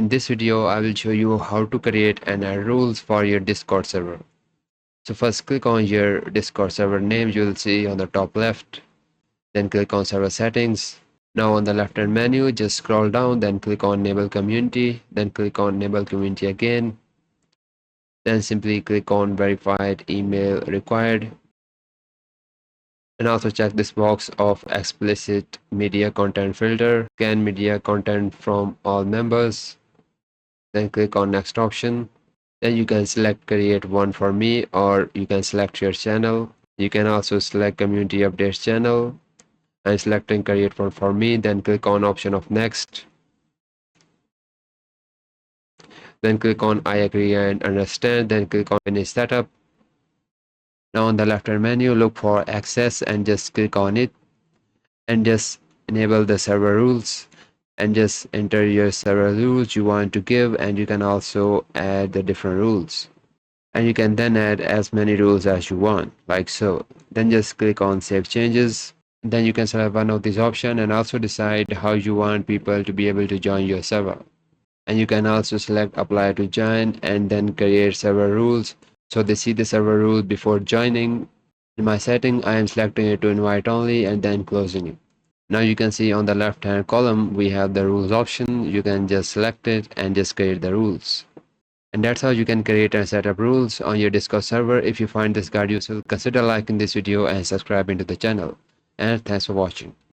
In this video, I will show you how to create and add rules for your Discord server. So first click on your Discord server name you will see on the top left. Then click on server settings. Now on the left hand menu, just scroll down, then click on enable community, then click on enable community again. Then simply click on verified email required. And also check this box of explicit media content filter, scan media content from all members. Then click on next option. Then you can select create one for me, or you can select your channel. You can also select community updates channel. I'm selecting create one for me, then click on option of next. Then click on I agree and understand, then click on finish setup. Now on the left hand menu, look for access and just click on it and just enable the server rules and just enter your server rules you want to give, and you can also add the different rules. And you can then add as many rules as you want, like so. Then just click on save changes. Then you can select one of these options and also decide how you want people to be able to join your server. And you can also select apply to join and then create server rules so they see the server rules before joining. In my setting, I am selecting it to invite only and then closing it. Now you can see on the left hand column we have the rules option. You can just select it and just create the rules. And that's how you can create and set up rules on your Discord server. If you find this guide useful, consider liking this video and subscribing to the channel. And thanks for watching.